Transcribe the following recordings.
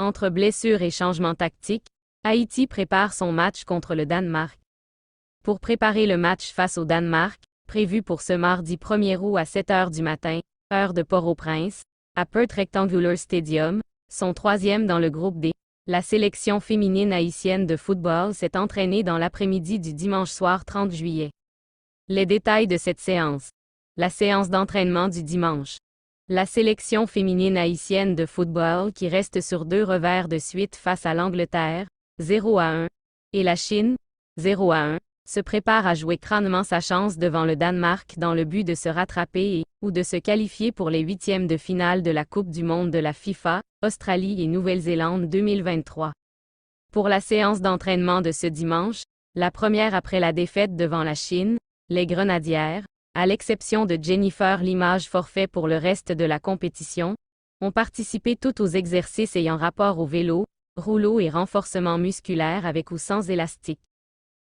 Entre blessures et changements tactiques, Haïti prépare son match contre le Danemark. Pour préparer le match face au Danemark, prévu pour ce mardi 1er août à 7 h du matin, heure de Port-au-Prince, à Perth Rectangular Stadium, son troisième dans le groupe D, la sélection féminine haïtienne de football s'est entraînée dans l'après-midi du dimanche soir 30 juillet. Les détails de cette séance. La séance d'entraînement du dimanche. La sélection féminine haïtienne de football qui reste sur 2 revers de suite face à l'Angleterre, 0-1, et la Chine, 0-1, se prépare à jouer crânement sa chance devant le Danemark dans le but de se rattraper ou de se qualifier pour les huitièmes de finale de la Coupe du monde de la FIFA, Australie et Nouvelle-Zélande 2023. Pour la séance d'entraînement de ce dimanche, la première après la défaite devant la Chine, les Grenadières, à l'exception de Jennifer Limage forfait pour le reste de la compétition, ont participé toutes aux exercices ayant rapport au vélo, rouleau et renforcement musculaire avec ou sans élastique.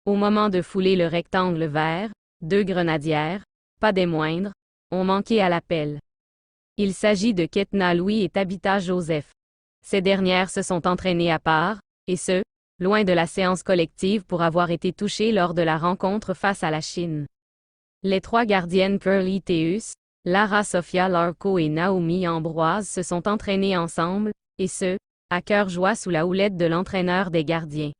Au moment de fouler le rectangle vert, 2 grenadières, pas des moindres, ont manqué à l'appel. Il s'agit de Ketna Louis et Tabitha Joseph. Ces dernières se sont entraînées à part, et ce, loin de la séance collective pour avoir été touchées lors de la rencontre face à la Chine. Les 3 gardiennes Pearly Theus, Lara Sofia Larco et Naomi Ambroise se sont entraînées ensemble, et ce, à cœur joie sous la houlette de l'entraîneur des gardiens.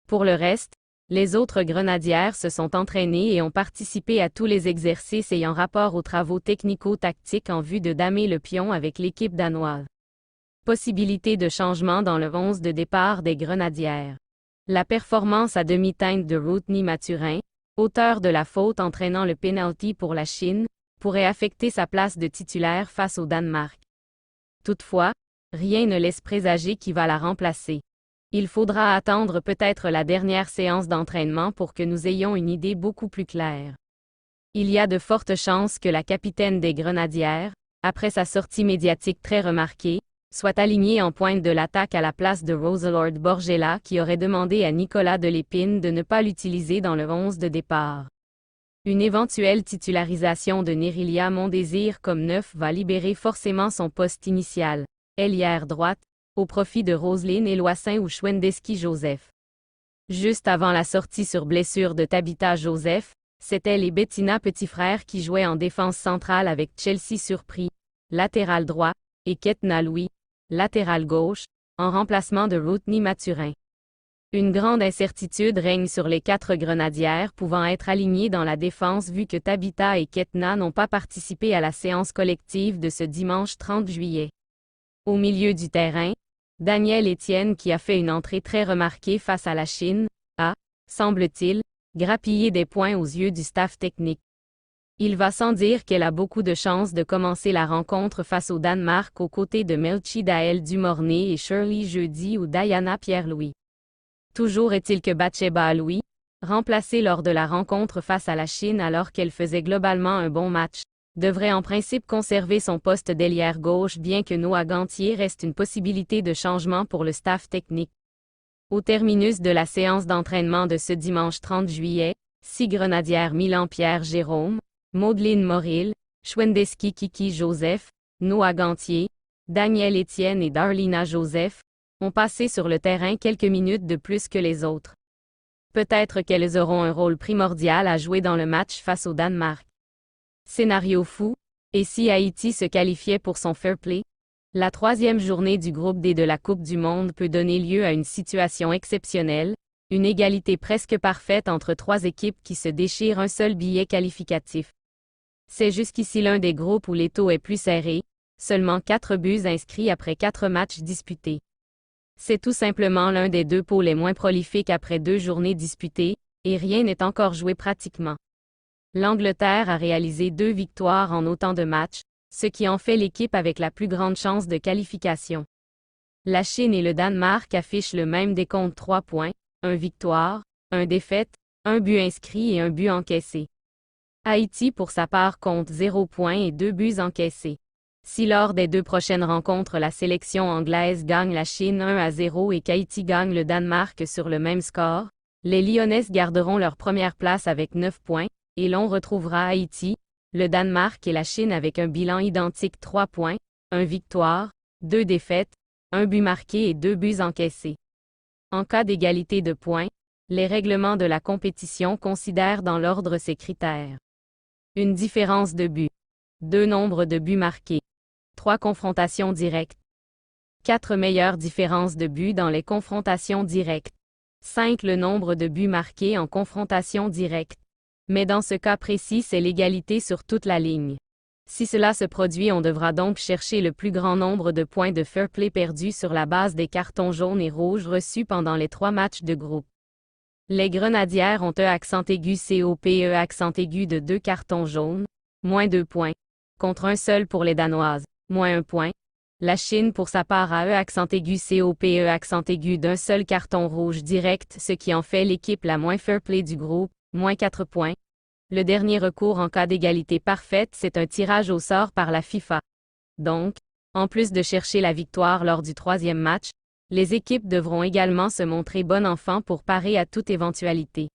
Pour le reste, les autres grenadières se sont entraînées et ont participé à tous les exercices ayant rapport aux travaux technico-tactiques en vue de damer le pion avec l'équipe danoise. Possibilité de changement dans le 11 de départ des grenadières. La performance à demi-teinte de Rodney Mathurin, auteur de la faute entraînant le penalty pour la Chine, pourrait affecter sa place de titulaire face au Danemark. Toutefois, rien ne laisse présager qui va la remplacer. Il faudra attendre peut-être la dernière séance d'entraînement pour que nous ayons une idée beaucoup plus claire. Il y a de fortes chances que la capitaine des Grenadières, après sa sortie médiatique très remarquée, soit alignée en pointe de l'attaque à la place de Roselord Borgella qui aurait demandé à Nicolas Delépine de ne pas l'utiliser dans le 11 de départ. Une éventuelle titularisation de Nerilia Mondésir comme neuf va libérer forcément son poste initial, ailière droite, au profit de Roselyne Eloissin ou Schwendeski Joseph. Juste avant la sortie sur blessure de Tabitha Joseph, c'était les Bettina Petitfrères qui jouaient en défense centrale avec Chelsea Surpris, latéral droit, et Ketna Louis, latéral gauche, en remplacement de Rodney Mathurin. Une grande incertitude règne sur les 4 grenadières pouvant être alignées dans la défense vu que Tabitha et Ketna n'ont pas participé à la séance collective de ce dimanche 30 juillet. Au milieu du terrain, Danielle Etienne qui a fait une entrée très remarquée face à la Chine, a, semble-t-il, grappillé des points aux yeux du staff technique. Il va sans dire qu'elle a beaucoup de chances de commencer la rencontre face au Danemark aux côtés de Melchidaël Dumornay et Shirley Jeudi ou Diana Pierre-Louis. Toujours est-il que Batsheba Louis, remplacée lors de la rencontre face à la Chine alors qu'elle faisait globalement un bon match, devrait en principe conserver son poste d'ailière gauche bien que Noah Gantier reste une possibilité de changement pour le staff technique. Au terminus de la séance d'entraînement de ce dimanche 30 juillet, 6 grenadières Milan-Pierre Jérôme, Maudeline Moril, Schwendeski Kiki Joseph, Noah Gantier, Danielle Etienne et Darlina Joseph, ont passé sur le terrain quelques minutes de plus que les autres. Peut-être qu'elles auront un rôle primordial à jouer dans le match face au Danemark. Scénario fou, et si Haïti se qualifiait pour son fair play? La 3e journée du groupe D de la Coupe du monde peut donner lieu à une situation exceptionnelle, une égalité presque parfaite entre 3 équipes qui se déchirent un seul billet qualificatif. C'est jusqu'ici l'un des groupes où l'étau est plus serré, seulement 4 buts inscrits après 4 matchs disputés. C'est tout simplement l'un des 2 pots les moins prolifiques après 2 journées disputées, et rien n'est encore joué pratiquement. L'Angleterre a réalisé 2 victoires en autant de matchs, ce qui en fait l'équipe avec la plus grande chance de qualification. La Chine et le Danemark affichent le même décompte 3 points, 1 victoire, 1 défaite, 1 but inscrit et 1 but encaissé. Haïti pour sa part compte 0 points et 2 buts encaissés. Si lors des 2 prochaines rencontres la sélection anglaise gagne la Chine 1-0 et qu'Haïti gagne le Danemark sur le même score, les Lyonnaises garderont leur première place avec 9 points, et l'on retrouvera Haïti, le Danemark et la Chine avec un bilan identique 3 points, 1 victoire, 2 défaites, 1 but marqué et 2 buts encaissés. En cas d'égalité de points, les règlements de la compétition considèrent dans l'ordre ces critères. Une différence de but. 2 nombres de buts marqués. 3 confrontations directes. 4 meilleures différences de buts dans les confrontations directes. 5 le nombre de buts marqués en confrontation directe. Mais dans ce cas précis, c'est l'égalité sur toute la ligne. Si cela se produit, on devra donc chercher le plus grand nombre de points de fair play perdus sur la base des cartons jaunes et rouges reçus pendant les 3 matchs de groupe. Les Grenadières ont accent aigu COPE accent aigu de 2 cartons jaunes, moins 2 points, contre un seul pour les Danoises, moins 1 point. La Chine pour sa part a accent aigu COPE accent aigu d'un seul carton rouge direct, ce qui en fait l'équipe la moins fair play du groupe, moins 4 points. Le dernier recours en cas d'égalité parfaite, c'est un tirage au sort par la FIFA. Donc, en plus de chercher la victoire lors du 3e match, les équipes devront également se montrer bon enfant pour parer à toute éventualité.